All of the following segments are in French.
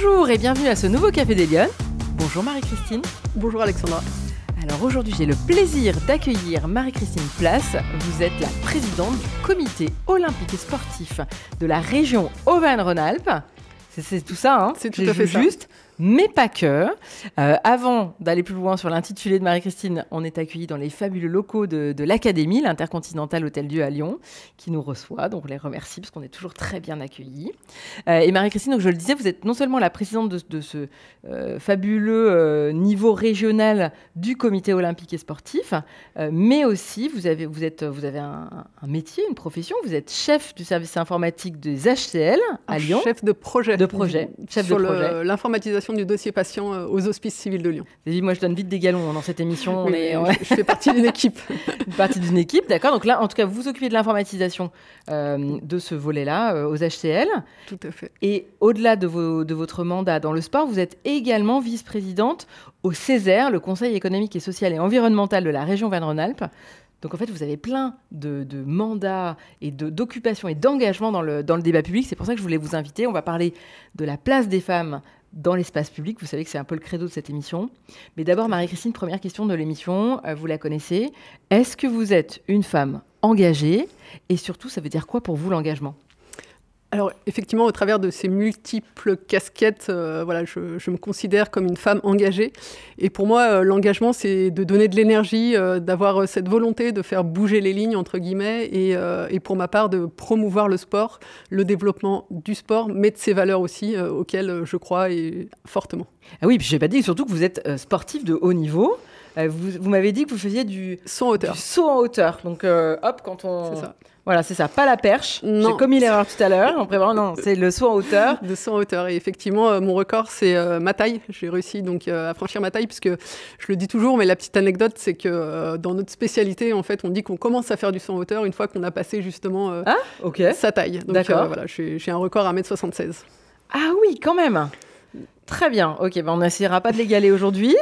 Bonjour et bienvenue à ce nouveau Café des Lyonnes. Bonjour Marie-Christine. Bonjour Alexandra. Alors aujourd'hui, j'ai le plaisir d'accueillir Marie-Christine Place. Vous êtes la présidente du comité olympique et sportif de la région Auvergne-Rhône-Alpes. C'est tout ça, hein? C'est tout à fait ça. Juste, mais pas que. Avant d'aller plus loin sur l'intitulé de Marie-Christine, on est accueillis dans les fabuleux locaux de l'Académie, l'Intercontinental Hôtel-Dieu à Lyon, qui nous reçoit. Donc on les remercie parce qu'on est toujours très bien accueillis. Et Marie-Christine, donc je le disais, vous êtes non seulement la présidente de ce fabuleux niveau régional du comité olympique et sportif, mais aussi vous avez un métier, une profession. Vous êtes chef du service informatique des HCL à Lyon. Chef de projet. Chef sur de projet. L'informatisation du dossier patient aux Hospices civils de Lyon. Moi, je donne vite des galons dans cette émission. Oui, je fais partie d'une équipe. Partie d'une équipe, d'accord. Donc là, en tout cas, vous vous occupez de l'informatisation de ce volet-là aux HCL. Tout à fait. Et au-delà de votre mandat dans le sport, vous êtes également vice-présidente au CESER, le Conseil économique et social et environnemental de la région Auvergne-Rhône-Alpes. Donc en fait, vous avez plein de mandats et d'occupations et d'engagements dans le débat public. C'est pour ça que je voulais vous inviter. On va parler de la place des femmes dans l'espace public. Vous savez que c'est un peu le credo de cette émission. Mais d'abord, Marie-Christine, première question de l'émission, vous la connaissez. Est-ce que vous êtes une femme engagée? Et surtout, ça veut dire quoi pour vous l'engagement? Alors, effectivement, au travers de ces multiples casquettes, je me considère comme une femme engagée. Et pour moi, l'engagement, c'est de donner de l'énergie, d'avoir cette volonté de faire bouger les lignes, entre guillemets, et pour ma part, de promouvoir le sport, le développement du sport, mais de ses valeurs aussi, auxquelles je crois et fortement. Ah oui, puis je n'ai pas dit surtout que vous êtes sportif de haut niveau. Vous m'avez dit que vous faisiez du saut en hauteur. Du saut en hauteur. Donc, quand on... C'est ça. Voilà, c'est ça, pas la perche. Non. J'ai commis l'erreur tout à l'heure en préparant. Non, c'est le saut en hauteur. De saut en hauteur. Et effectivement, mon record, c'est ma taille. J'ai réussi donc à franchir ma taille, puisque je le dis toujours, mais la petite anecdote, c'est que dans notre spécialité, en fait, on dit qu'on commence à faire du saut en hauteur une fois qu'on a passé justement sa taille. Donc voilà, j'ai un record à 1m76. Ah oui, quand même. Très bien. Ok, on n'essaiera pas de l'égaler aujourd'hui.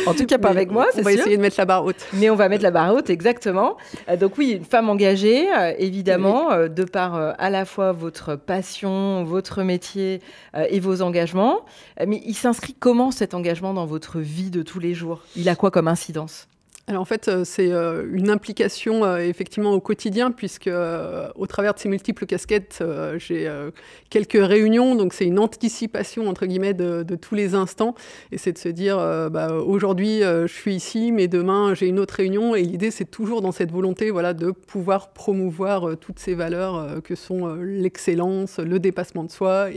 En tout cas, pas avec moi, c'est sûr. On va essayer de mettre la barre haute. Mais on va mettre la barre haute, exactement. Donc oui, une femme engagée, évidemment, de par à la fois votre passion, votre métier et vos engagements. Mais il s'inscrit comment cet engagement dans votre vie de tous les jours? Il a quoi comme incidence? Alors en fait, c'est une implication effectivement au quotidien, puisque au travers de ces multiples casquettes, j'ai quelques réunions, donc c'est une anticipation entre guillemets de tous les instants, et c'est de se dire aujourd'hui je suis ici, mais demain j'ai une autre réunion, et l'idée c'est toujours dans cette volonté de pouvoir promouvoir toutes ces valeurs que sont l'excellence, le dépassement de soi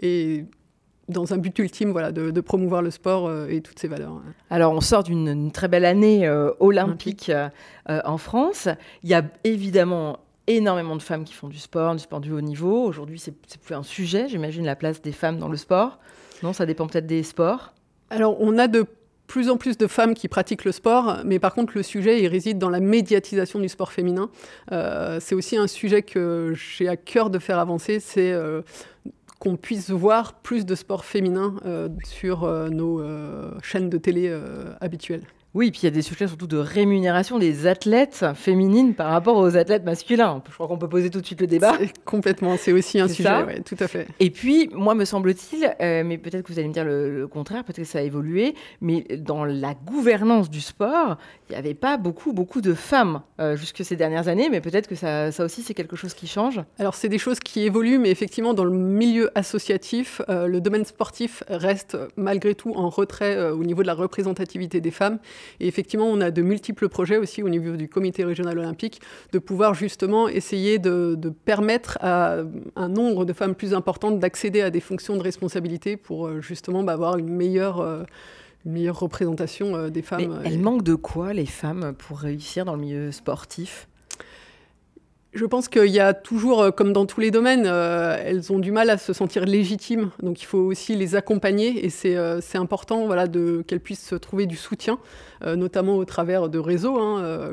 et dans un but ultime de promouvoir le sport et toutes ses valeurs. Alors, on sort d'une très belle année olympique en France. Il y a évidemment énormément de femmes qui font du sport du haut niveau. Aujourd'hui, c'est plus un sujet, j'imagine, la place des femmes dans le sport. Non, ça dépend peut-être des sports. Alors, on a de plus en plus de femmes qui pratiquent le sport, mais par contre, le sujet, il réside dans la médiatisation du sport féminin. C'est aussi un sujet que j'ai à cœur de faire avancer, c'est qu'on puisse voir plus de sport féminin sur nos chaînes de télé habituelles. Oui, puis il y a des sujets surtout de rémunération des athlètes féminines par rapport aux athlètes masculins. Je crois qu'on peut poser tout de suite le débat. Complètement, c'est aussi un sujet, ouais, tout à fait. Et puis, moi, me semble-t-il, mais peut-être que vous allez me dire le contraire, peut-être que ça a évolué, mais dans la gouvernance du sport, il n'y avait pas beaucoup de femmes jusque ces dernières années, mais peut-être que ça aussi, c'est quelque chose qui change. Alors, c'est des choses qui évoluent, mais effectivement, dans le milieu associatif, le domaine sportif reste malgré tout en retrait au niveau de la représentativité des femmes. Et effectivement, on a de multiples projets aussi au niveau du comité régional olympique de pouvoir justement essayer de permettre à un nombre de femmes plus importantes d'accéder à des fonctions de responsabilité pour justement avoir une meilleure représentation des femmes. Mais elles manquent de quoi, les femmes, pour réussir dans le milieu sportif ? Je pense qu'il y a toujours, comme dans tous les domaines, elles ont du mal à se sentir légitimes. Donc il faut aussi les accompagner et c'est important qu'elles puissent trouver du soutien, notamment au travers de réseaux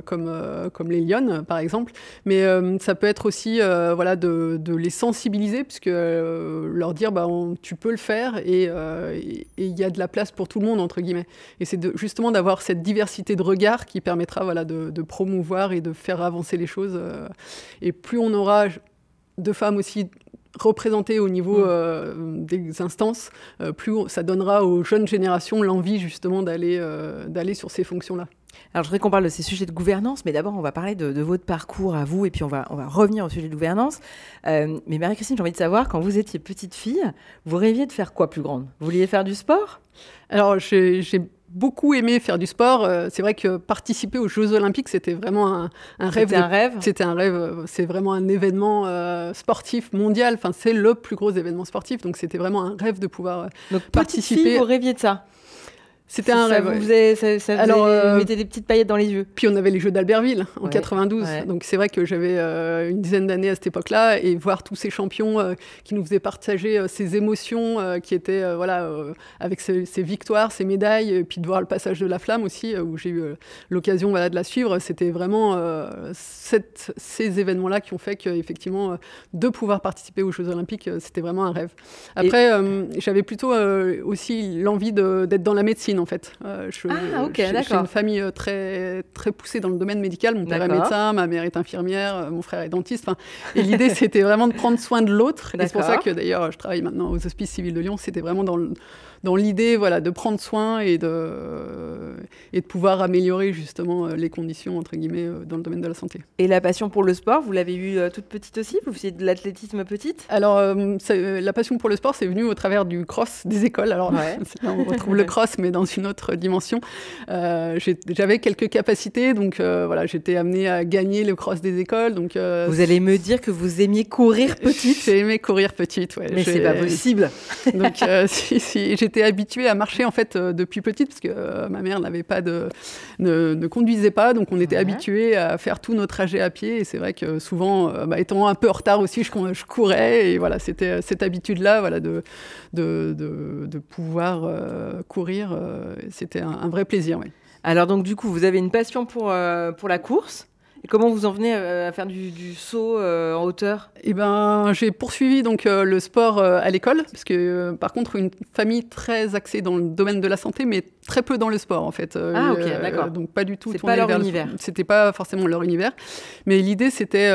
comme les Lyonnes, par exemple. Mais ça peut être aussi de les sensibiliser, puisque leur dire tu peux le faire et il y a de la place pour tout le monde, entre guillemets. Et c'est justement d'avoir cette diversité de regards qui permettra de promouvoir et de faire avancer les choses. Et plus on aura de femmes aussi représenté au niveau des instances, plus ça donnera aux jeunes générations l'envie justement d'aller sur ces fonctions-là. Alors, je voudrais qu'on parle de ces sujets de gouvernance, mais d'abord, on va parler de votre parcours à vous, et puis on va revenir au sujet de gouvernance. Mais Marie-Christine, j'ai envie de savoir, quand vous étiez petite fille, vous rêviez de faire quoi plus grande? Vous vouliez faire du sport? Alors, j'ai beaucoup aimé faire du sport. C'est vrai que participer aux Jeux Olympiques, c'était vraiment un rêve. C'était un rêve? C'était un rêve. C'est vraiment un événement sportif mondial. Enfin, c'est le plus gros événement sportif. Donc, c'était vraiment un rêve de pouvoir Donc, participer. Petite fille, vous rêviez de ça? C'était un rêve. Vous mettez des petites paillettes dans les yeux. Puis on avait les Jeux d'Albertville en 92. Ouais. Donc c'est vrai que j'avais une dizaine d'années à cette époque-là, et voir tous ces champions qui nous faisaient partager ces émotions qui étaient avec ces victoires, ces médailles, et puis de voir le passage de la flamme aussi, où j'ai eu l'occasion de la suivre. C'était vraiment ces événements-là qui ont fait qu'effectivement, de pouvoir participer aux Jeux Olympiques, c'était vraiment un rêve. Après, j'avais plutôt aussi l'envie d'être dans la médecine. En fait, j'ai une famille très, très poussée dans le domaine médical. Mon père est médecin, ma mère est infirmière, mon frère est dentiste. Et l'idée, c'était vraiment de prendre soin de l'autre. Et c'est pour ça que d'ailleurs, je travaille maintenant aux Hospices Civils de Lyon. C'était vraiment dans l'idée de prendre soin et de pouvoir améliorer justement les conditions, entre guillemets, dans le domaine de la santé. Et la passion pour le sport, vous l'avez eue toute petite aussi? Vous faisiez de l'athlétisme petite? Alors, la passion pour le sport, c'est venu au travers du cross des écoles. Alors, là, on retrouve le cross, mais dans une autre dimension. J'avais quelques capacités, donc j'étais amenée à gagner le cross des écoles. Donc, vous allez me dire que vous aimiez courir petite? J'ai aimé courir petite, ouais. Mais c'est pas possible. Donc, si j'étais habituée à marcher en fait depuis petite, parce que ma mère ne conduisait pas, donc on était habitués à faire tous nos trajets à pied. Et c'est vrai que souvent, étant un peu en retard aussi, je courais. Et voilà, c'était cette habitude-là, de pouvoir courir. C'était un vrai plaisir. Ouais. Alors donc du coup, vous avez une passion pour la course. Et comment vous en venez à faire du saut en hauteur? J'ai poursuivi donc le sport à l'école, parce que par contre, une famille très axée dans le domaine de la santé, mais très peu dans le sport en fait. Ok, d'accord. Donc pas du tout. C'est pas leur univers. C'était pas forcément leur univers, mais l'idée c'était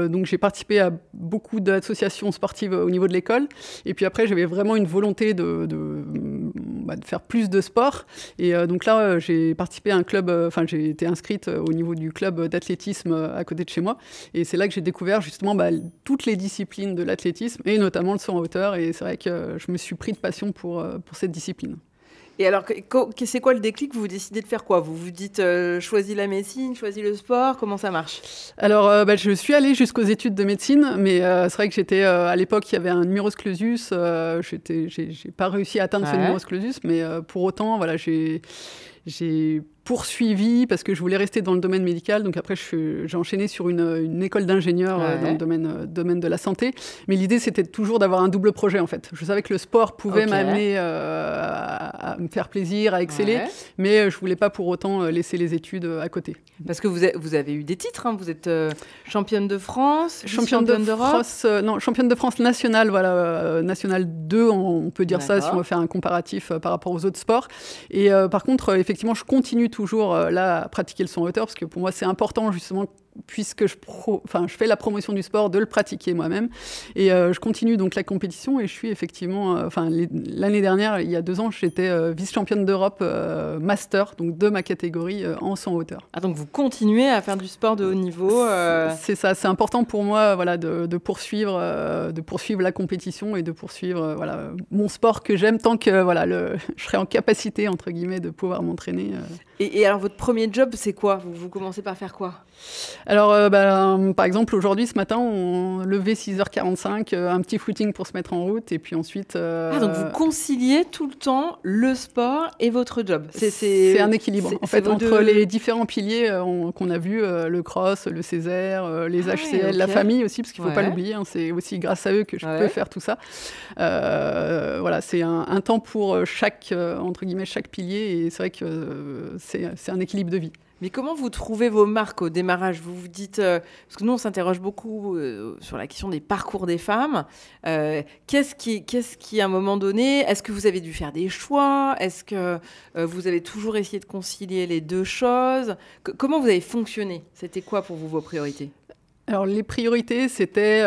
donc j'ai participé à beaucoup d'associations sportives au niveau de l'école, et puis après j'avais vraiment une volonté de faire plus de sport, et donc là j'ai participé à un club. J'ai été inscrite au niveau du club d'athlétisme à côté de chez moi, et c'est là que j'ai découvert justement toutes les disciplines de l'athlétisme, et notamment le saut en hauteur, et c'est vrai que je me suis pris de passion pour cette discipline. Et alors, c'est quoi le déclic? Vous décidez de faire quoi? Vous vous dites, choisis la médecine, choisis le sport, comment ça marche? Alors, je suis allée jusqu'aux études de médecine, mais c'est vrai que j'étais, à l'époque, il y avait un numerus clausus, j'ai pas réussi à atteindre ce numerus clausus, mais pour autant, j'ai poursuivi parce que je voulais rester dans le domaine médical. Donc après, j'ai enchaîné sur une école d'ingénieur dans le domaine de la santé. Mais l'idée, c'était toujours d'avoir un double projet, en fait. Je savais que le sport pouvait m'amener à me faire plaisir, à exceller, mais je voulais pas pour autant laisser les études à côté. Parce que vous avez eu des titres, hein. Vous êtes championne de France, championne d'Europe. Championne de France nationale, nationale 2, on peut dire ça si on veut faire un comparatif par rapport aux autres sports. Et par contre, effectivement, je continue toujours à pratiquer le saut en hauteur, parce que pour moi c'est important justement, puisque je fais la promotion du sport, de le pratiquer moi-même, et je continue donc la compétition, et je suis effectivement l'année dernière, il y a 2 ans, j'étais vice-championne d'Europe master, donc de ma catégorie en saut en hauteur. Donc vous continuez à faire du sport de haut niveau. C'est ça, c'est important pour moi de poursuivre la compétition, et de poursuivre mon sport que j'aime, tant que je serai en capacité entre guillemets de pouvoir m'entraîner. Et alors votre premier job, c'est quoi? Vous commencez par faire quoi? Alors, par exemple, aujourd'hui, ce matin, on levait 6h45, un petit footing pour se mettre en route, et puis ensuite... donc vous conciliez tout le temps le sport et votre job. C'est un équilibre, en fait, entre les différents piliers qu'on a vus, le cross, le Césaire, les HCL, la famille aussi, parce qu'il ne faut pas l'oublier, hein, c'est aussi grâce à eux que je peux faire tout ça. C'est un temps pour chaque pilier, et c'est vrai que c'est un équilibre de vie. Mais comment vous trouvez vos marques au démarrage? Vous vous dites... parce que nous, on s'interroge beaucoup sur la question des parcours des femmes. Qu'est-ce qui, à un moment donné... Est-ce que vous avez dû faire des choix? Est-ce que vous avez toujours essayé de concilier les deux choses? Comment vous avez fonctionné? C'était quoi pour vous vos priorités? Alors, les priorités, c'était...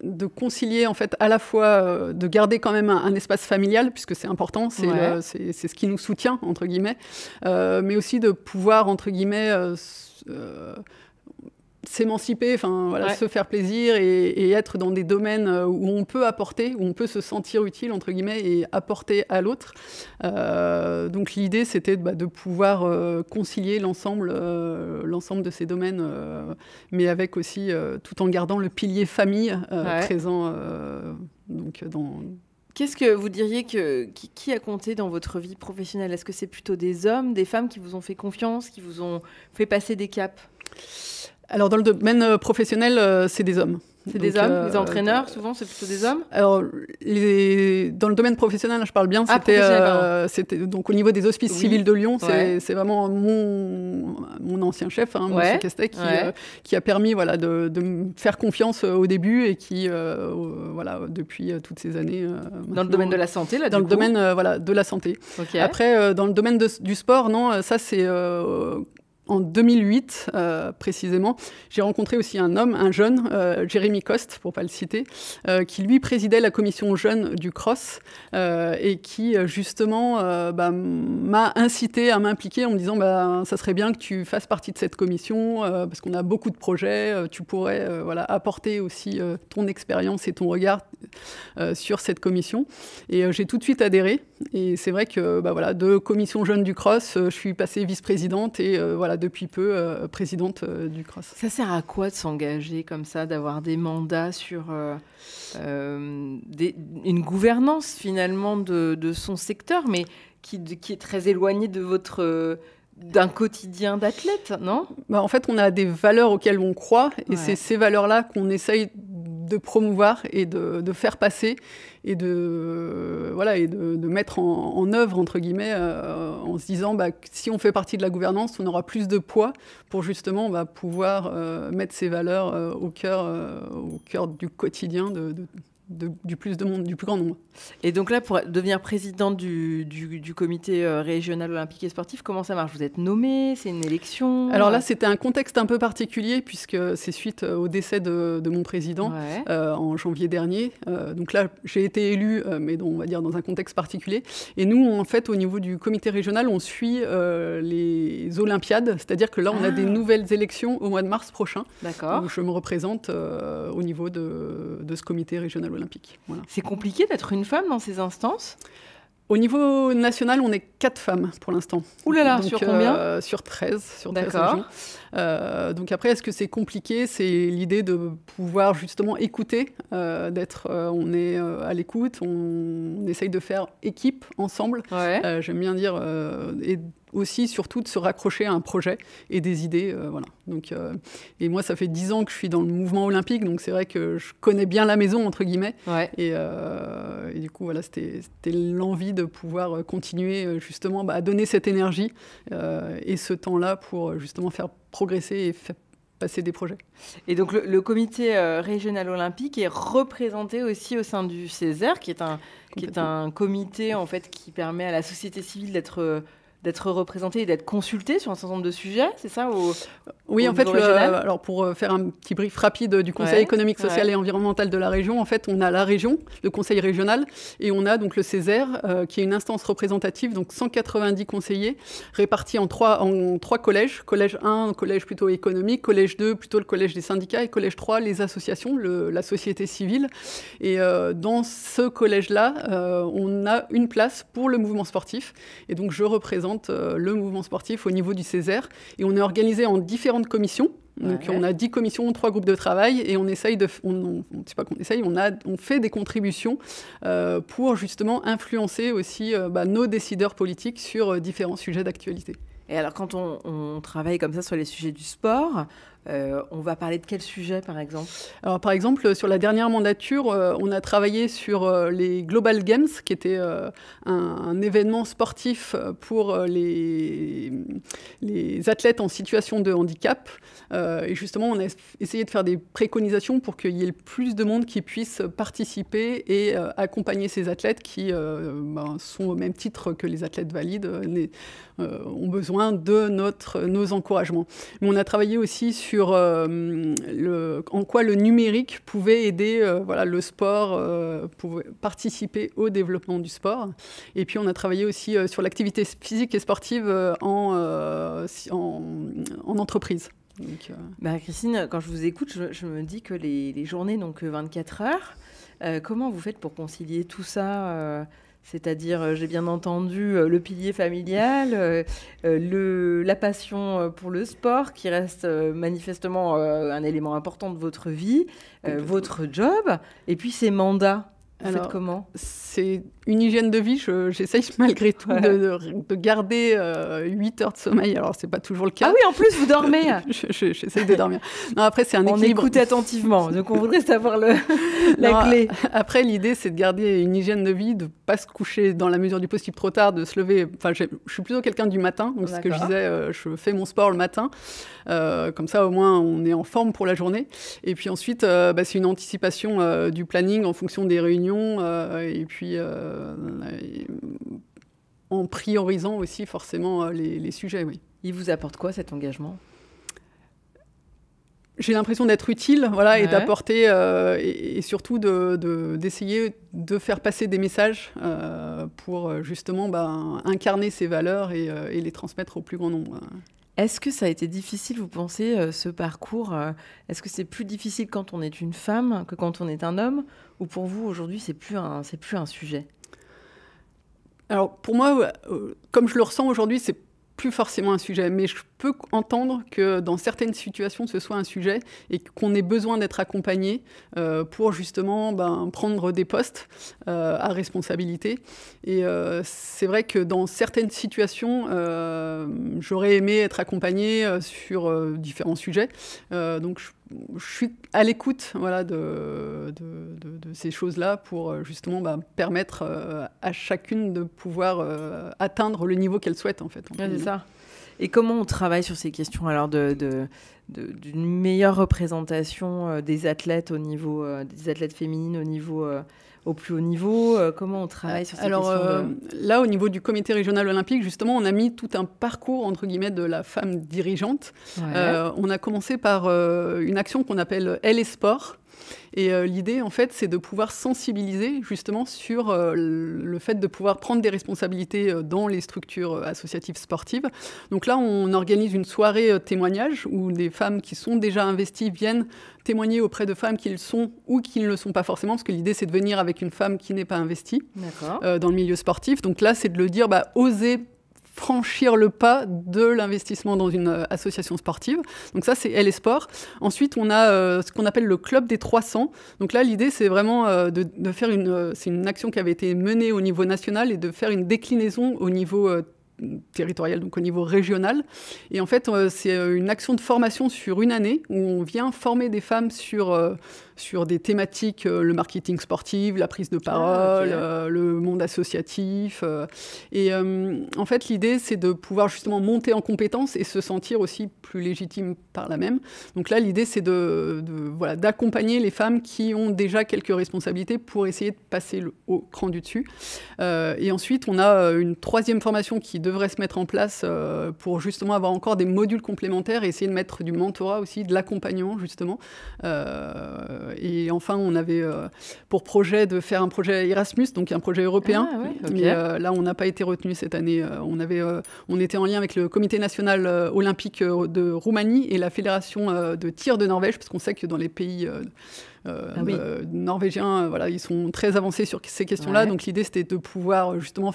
de concilier en fait à la fois de garder quand même un espace familial puisque c'est important, c'est ce qui nous soutient entre guillemets, mais aussi de pouvoir entre guillemets s'émanciper, se faire plaisir et être dans des domaines où on peut apporter, où on peut se sentir utile, entre guillemets, et apporter à l'autre. Donc l'idée, c'était de pouvoir concilier l'ensemble de ces domaines, mais avec aussi, tout en gardant le pilier famille présent. Qu'est-ce que vous diriez qui a compté dans votre vie professionnelle? Est-ce que c'est plutôt des hommes, des femmes qui vous ont fait confiance, qui vous ont fait passer des caps? Alors, dans le domaine professionnel, c'est des hommes. C'est des hommes? Les entraîneurs, souvent, c'est plutôt des hommes? Alors, dans le domaine professionnel, je parle bien, c'était donc au niveau des hospices civils de Lyon, c'est vraiment mon ancien chef, M. Castet, qui a permis de me faire confiance au début et qui, depuis toutes ces années... dans le domaine de la santé, là, dans le domaine de la santé. Okay. Après, dans le domaine du sport, non, ça c'est... En 2008, précisément, j'ai rencontré aussi un jeune, Jérémy Coste, pour ne pas le citer, qui lui présidait la commission jeune du CROSS et qui justement m'a incité à m'impliquer en me disant ça serait bien que tu fasses partie de cette commission parce qu'on a beaucoup de projets, tu pourrais apporter aussi ton expérience et ton regard sur cette commission. Et j'ai tout de suite adhéré. Et c'est vrai que de commission jeune du CROSS, je suis passée vice-présidente et depuis peu présidente du CROSS. Ça sert à quoi de s'engager comme ça, d'avoir des mandats sur une gouvernance finalement de son secteur, mais qui est très éloignée de d'un quotidien d'athlète, non ? En fait, on a des valeurs auxquelles on croit et c'est ces valeurs-là qu'on essaye de promouvoir et de faire passer et de mettre en œuvre, entre guillemets, en se disant que si on fait partie de la gouvernance, on aura plus de poids pour justement pouvoir mettre ces valeurs au cœur du quotidien du plus grand nombre. Et donc là, pour devenir présidente du comité régional olympique et sportif, comment ça marche? Vous êtes nommée? C'est une élection? Alors là, c'était un contexte un peu particulier puisque c'est suite au décès de mon président en janvier dernier. Donc là, j'ai été élue, mais on va dire dans un contexte particulier. Et nous, en fait, au niveau du comité régional, on suit les Olympiades. C'est-à-dire que là, on a des nouvelles élections au mois de mars prochain. D'accord. Donc je me représente au niveau de ce comité régional olympique. Voilà. C'est compliqué d'être une femme dans ces instances? Au niveau national, on est 4 femmes pour l'instant. Ouh là là, sur combien? Sur 13 régions. Donc après, est-ce que c'est compliqué? C'est l'idée de pouvoir justement écouter, on est à l'écoute, on essaye de faire équipe ensemble. J'aime bien dire, et aussi surtout de se raccrocher à un projet et des idées. Donc, et moi, ça fait 10 ans que je suis dans le mouvement olympique, donc c'est vrai que je connais bien la maison, entre guillemets. Et du coup, c'était l'envie de pouvoir continuer justement à donner cette énergie et ce temps-là pour justement faire progresser et faire passer des projets. Et donc le comité régional olympique est représenté aussi au sein du Césaire, qui est un comité en fait qui permet à la société civile d'être représentée et d'être consultée sur un certain nombre de sujets, c'est ça? Oui, en fait, alors pour faire un petit brief rapide du Conseil économique, social et environnemental de la région, en fait, on a la région, le Conseil régional, et on a donc le Césaire, qui est une instance représentative, donc 190 conseillers, répartis en trois collèges. Collège 1, collège plutôt économique, collège 2, plutôt le collège des syndicats, et collège 3, les associations, la société civile. Et dans ce collège-là, on a une place pour le mouvement sportif, et donc je représente le mouvement sportif au niveau du Césaire. Et on est organisé en différentes commissions. Donc on a 10 commissions, 3 groupes de travail et on essaye on fait des contributions pour justement influencer aussi nos décideurs politiques sur différents sujets d'actualité. Et alors quand on travaille comme ça sur les sujets du sport, on va parler de quel sujet par exemple? Alors par exemple, sur la dernière mandature, on a travaillé sur les Global Games, qui était un événement sportif pour les athlètes en situation de handicap. Et justement, on a essayé de faire des préconisations pour qu'il y ait le plus de monde qui puisse participer et accompagner ces athlètes qui sont au même titre que les athlètes valides, ont besoin de nos encouragements. Mais on a travaillé aussi sur en quoi le numérique pouvait aider le sport, pouvait participer au développement du sport. Et puis on a travaillé aussi sur l'activité physique et sportive en entreprise. Donc, Christine, quand je vous écoute, je me dis que les journées n'ont que 24 heures. Comment vous faites pour concilier tout ça c'est-à-dire, j'ai bien entendu, le pilier familial, la passion pour le sport, qui reste manifestement un élément important de votre vie, votre job, et puis ces mandats. Vous faites comment ? C'est une hygiène de vie. J'essaye malgré tout de garder 8 heures de sommeil. Alors, c'est pas toujours le cas. Ah oui, en plus, vous dormez. J'essaye de dormir. Non, après, c'est un équilibre. On écoute attentivement. Donc, on voudrait savoir la clé. Après, l'idée, c'est de garder une hygiène de vie, de pas se coucher dans la mesure du possible trop tard, de se lever. Enfin, je suis plutôt quelqu'un du matin. Donc, ce que je disais, je fais mon sport le matin. Comme ça, au moins, on est en forme pour la journée. Et puis ensuite, c'est une anticipation du planning en fonction des réunions. Et puis en priorisant aussi forcément les sujets, oui. Il vous apporte quoi cet engagement ? J'ai l'impression d'être utile, et d'apporter, et surtout d'essayer de faire passer des messages pour justement incarner ces valeurs et les transmettre au plus grand nombre. Est-ce que ça a été difficile, vous pensez, ce parcours Est-ce que c'est plus difficile quand on est une femme que quand on est un homme ? Ou pour vous, aujourd'hui, c'est plus un sujet ? Alors, pour moi, comme je le ressens aujourd'hui, c'est plus forcément un sujet. Mais je peux entendre que dans certaines situations, ce soit un sujet et qu'on ait besoin d'être accompagné pour justement prendre des postes à responsabilité. Et c'est vrai que dans certaines situations, j'aurais aimé être accompagnée sur différents sujets. Donc, je suis à l'écoute de ces choses-là pour justement permettre à chacune de pouvoir atteindre le niveau qu'elle souhaite, en fait. C'est ça. Et comment on travaille sur ces questions alors d'une meilleure représentation des athlètes au niveau des athlètes féminines au plus haut niveau, comment on travaille sur ces questions Là, au niveau du comité régional olympique, justement, on a mis tout un parcours, entre guillemets, de la femme dirigeante. On a commencé par une action qu'on appelle « Elle est sport ». Et l'idée, en fait, c'est de pouvoir sensibiliser justement sur le fait de pouvoir prendre des responsabilités dans les structures associatives sportives. Donc là, on organise une soirée témoignage où des femmes qui sont déjà investies viennent témoigner auprès de femmes qui le sont ou qui ne le sont pas forcément, parce que l'idée, c'est de venir avec une femme qui n'est pas investie dans le milieu sportif. Donc là, c'est de le dire, oser franchir le pas de l'investissement dans une association sportive. Donc ça, c'est Elle est Sport. Ensuite, on a ce qu'on appelle le Club des 300. Donc là, l'idée, c'est vraiment de faire c'est une action qui avait été menée au niveau national et de faire une déclinaison au niveau territorial, donc au niveau régional. Et en fait, c'est une action de formation sur une année où on vient former des femmes sur des thématiques, le marketing sportif, la prise de parole, le monde associatif. En fait, l'idée, c'est de pouvoir justement monter en compétences et se sentir aussi plus légitime par là même. Donc là, l'idée, c'est d'accompagner les femmes qui ont déjà quelques responsabilités pour essayer de passer au cran du dessus. Et ensuite, on a une troisième formation qui devrait se mettre en place pour justement avoir encore des modules complémentaires et essayer de mettre du mentorat aussi, de l'accompagnement justement. Et enfin, on avait pour projet de faire un projet Erasmus, donc un projet européen. Mais là, on n'a pas été retenu cette année. On était en lien avec le Comité national olympique de Roumanie et la Fédération de tir de Norvège, parce qu'on sait que dans les pays norvégiens, ils sont très avancés sur ces questions-là. Donc l'idée, c'était de pouvoir justement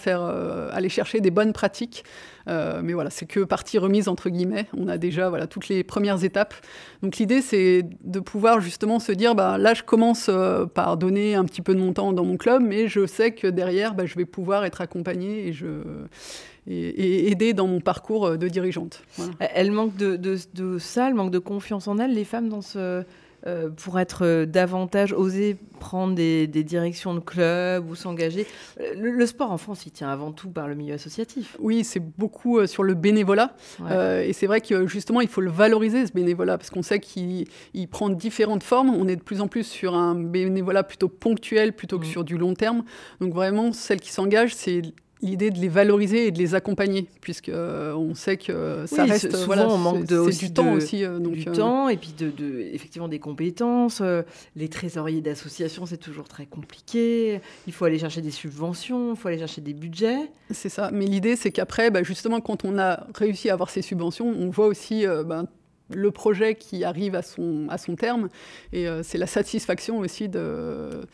aller chercher des bonnes pratiques. Mais voilà, c'est que partie remise, entre guillemets. On a déjà toutes les premières étapes. Donc l'idée, c'est de pouvoir justement se dire, là, je commence par donner un petit peu de mon temps dans mon club, mais je sais que derrière, je vais pouvoir être accompagnée et aider dans mon parcours de dirigeante. Voilà. Elle manque de ça, elle manque de confiance en elle, les femmes dans pour être davantage oser prendre des directions de club ou s'engager. Le sport en France, il tient avant tout par le milieu associatif. Oui, c'est beaucoup sur le bénévolat. Et c'est vrai que justement, il faut le valoriser, ce bénévolat, parce qu'on sait qu'il prend différentes formes. On est de plus en plus sur un bénévolat plutôt ponctuel plutôt que sur du long terme. Donc vraiment, celles qui s'engagent, c'est l'idée de les valoriser et de les accompagner, puisque on sait que ça reste souvent on manque c'est du temps aussi. Donc, du temps et puis effectivement des compétences. Les trésoriers d'associations, c'est toujours très compliqué. Il faut aller chercher des subventions, il faut aller chercher des budgets. C'est ça. Mais l'idée, c'est qu'après, justement, quand on a réussi à avoir ces subventions, on voit aussi le projet qui arrive à son terme, et c'est la satisfaction aussi de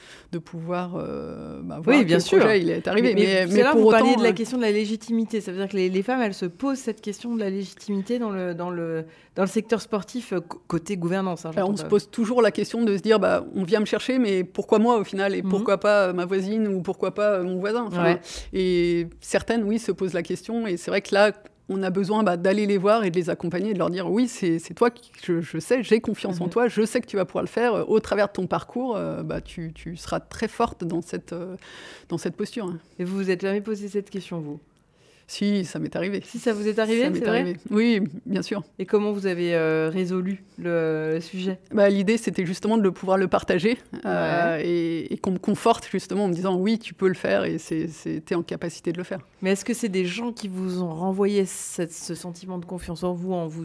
pouvoir voir oui, bien que sûr. Le projet il est arrivé. Mais là, vous parliez de la question de la légitimité. Ça veut dire que les femmes, elles se posent cette question de la légitimité dans le secteur sportif côté gouvernance. On se pose toujours la question de se dire, on vient me chercher, mais pourquoi moi au final, et pourquoi pas ma voisine, ou pourquoi pas mon voisin. Et certaines, oui, se posent la question, et c'est vrai que là, on a besoin d'aller les voir et de les accompagner, et de leur dire oui, c'est toi, je sais, j'ai confiance en toi, je sais que tu vas pouvoir le faire. Au travers de ton parcours, tu seras très forte dans cette posture. Et vous vous êtes jamais posé cette question, vous ? Si, ça m'est arrivé. Si ça vous est arrivé, c'est vrai ? Oui, bien sûr. Et comment vous avez résolu le sujet ? L'idée, c'était justement de pouvoir le partager et qu'on me conforte justement en me disant oui, tu peux le faire, et t'es en capacité de le faire. Mais est-ce que c'est des gens qui vous ont renvoyé ce sentiment de confiance en vous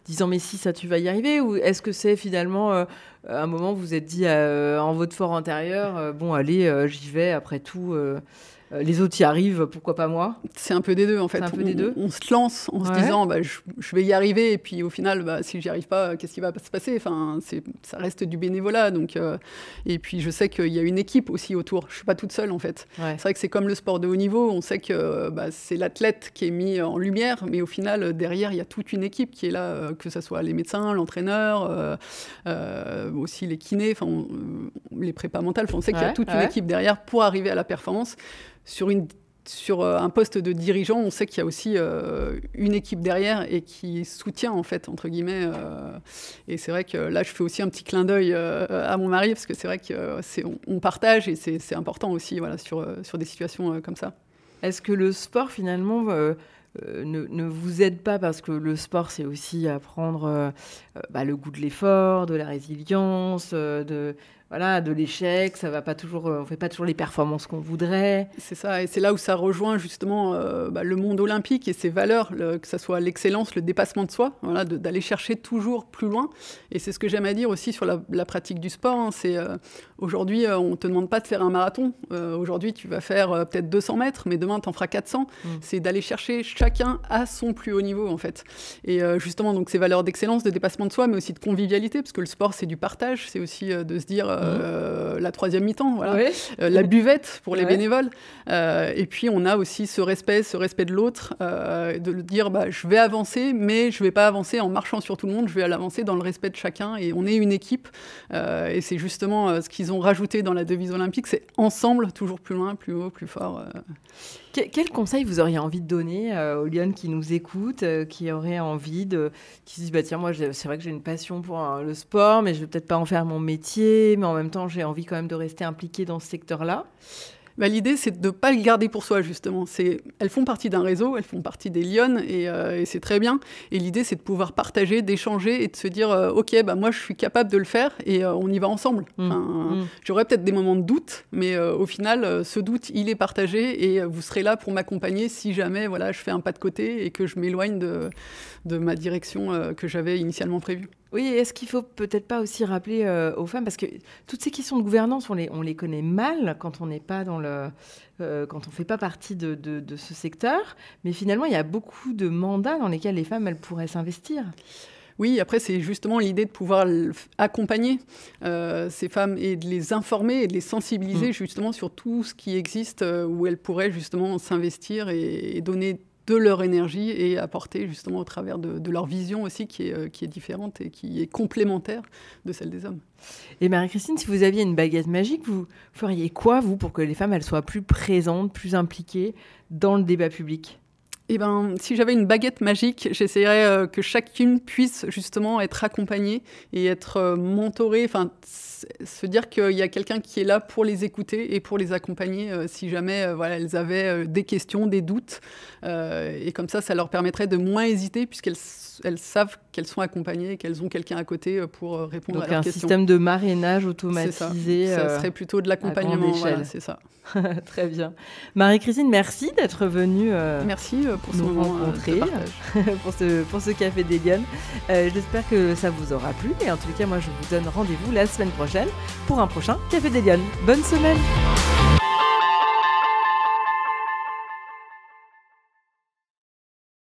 disant mais si, ça tu vas y arriver, ou est-ce que c'est finalement à un moment vous vous êtes dit en votre fort intérieur bon allez, j'y vais, après tout les autres y arrivent, pourquoi pas moi ? C'est un peu des deux, en fait. C'est un peu des deux. On se lance en se disant je vais y arriver, et puis au final, si j'y arrive pas, qu'est-ce qui va se passer ? Enfin, ça reste du bénévolat. Donc, et puis je sais qu'il y a une équipe aussi autour. Je suis pas toute seule, en fait. C'est vrai que c'est comme le sport de haut niveau. On sait que c'est l'athlète qui est mis en lumière, mais au final, derrière, il y a toute une équipe qui est là, que ce soit les médecins, l'entraîneur, aussi les kinés, les prépas mentales. On sait qu'il y a toute une équipe derrière pour arriver à la performance. Sur un poste de dirigeant, on sait qu'il y a aussi une équipe derrière et qui soutient, en fait, entre guillemets. Et c'est vrai que là, je fais aussi un petit clin d'œil à mon mari, parce que c'est vrai qu'on partage, et c'est important aussi, sur des situations comme ça. Est-ce que le sport, finalement, ne vous aide pas, parce que le sport, c'est aussi apprendre le goût de l'effort, de la résilience, de l'échec, ça va pas toujours, on fait pas toujours les performances qu'on voudrait. C'est ça, et c'est là où ça rejoint justement le monde olympique et ses valeurs, que ça soit l'excellence, le dépassement de soi, d'aller chercher toujours plus loin. Et c'est ce que j'aime à dire aussi sur la pratique du sport. C'est aujourd'hui, on te demande pas de faire un marathon. Aujourd'hui, tu vas faire peut-être 200 mètres, mais demain, tu en feras 400. C'est d'aller chercher chacun à son plus haut niveau, en fait. Et justement, donc ces valeurs d'excellence, de dépassement de soi, mais aussi de convivialité, parce que le sport, c'est du partage. C'est aussi de se dire la troisième mi-temps, la buvette pour les bénévoles. Et puis, on a aussi ce respect de l'autre, de le dire, je vais avancer, mais je vais pas avancer en marchant sur tout le monde, je vais avancer dans le respect de chacun, et on est une équipe. Et c'est justement ce qu'ils ont rajouté dans la devise olympique, c'est ensemble, toujours plus loin, plus haut, plus fort. Quel conseil vous auriez envie de donner aux Lyonnes qui nous écoutent, qui auraient envie qui se disent tiens, moi c'est vrai que j'ai une passion pour le sport, mais je vais peut-être pas en faire mon métier, mais en même temps j'ai envie quand même de rester impliquée dans ce secteur-là. L'idée, c'est de ne pas le garder pour soi, justement. Elles font partie d'un réseau, elles font partie des Lyonnes, et c'est très bien. Et l'idée, c'est de pouvoir partager, d'échanger, et de se dire ok, moi, je suis capable de le faire, et on y va ensemble. J'aurai peut-être des moments de doute, mais au final, ce doute, il est partagé, et vous serez là pour m'accompagner si jamais je fais un pas de côté et que je m'éloigne de ma direction que j'avais initialement prévue. Oui, est-ce qu'il faut peut-être pas aussi rappeler aux femmes, parce que toutes ces questions de gouvernance, on les connaît mal quand on n'est pas quand on fait pas partie de ce secteur, mais finalement il y a beaucoup de mandats dans lesquels les femmes elles pourraient s'investir. Oui, après, c'est justement l'idée de pouvoir accompagner ces femmes et de les informer et de les sensibiliser justement sur tout ce qui existe où elles pourraient justement s'investir et donner de leur énergie et apporter justement au travers de leur vision aussi qui est différente et qui est complémentaire de celle des hommes. Et Marie-Christine, si vous aviez une baguette magique, vous feriez quoi, vous, pour que les femmes elles soient plus présentes, plus impliquées dans le débat public ? Eh ben, si j'avais une baguette magique, j'essaierais que chacune puisse justement être accompagnée et être mentorée, enfin, se dire qu'il y a quelqu'un qui est là pour les écouter et pour les accompagner si jamais voilà, elles avaient des questions, des doutes. Et comme ça leur permettrait de moins hésiter puisqu'elles savent qu'elles sont accompagnées et qu'elles ont quelqu'un à côté pour répondre Donc à leurs un questions. système de marrainage automatisé. Ça serait plutôt de l'accompagnement, voilà, c'est ça. Très bien. Marie-Christine, merci d'être venue merci pour ce nous moment rencontrer, de partage. pour ce Café des Lionnes. J'espère que ça vous aura plu. Et en tout cas, moi, je vous donne rendez-vous la semaine prochaine pour un prochain Café des Lionnes. Bonne semaine!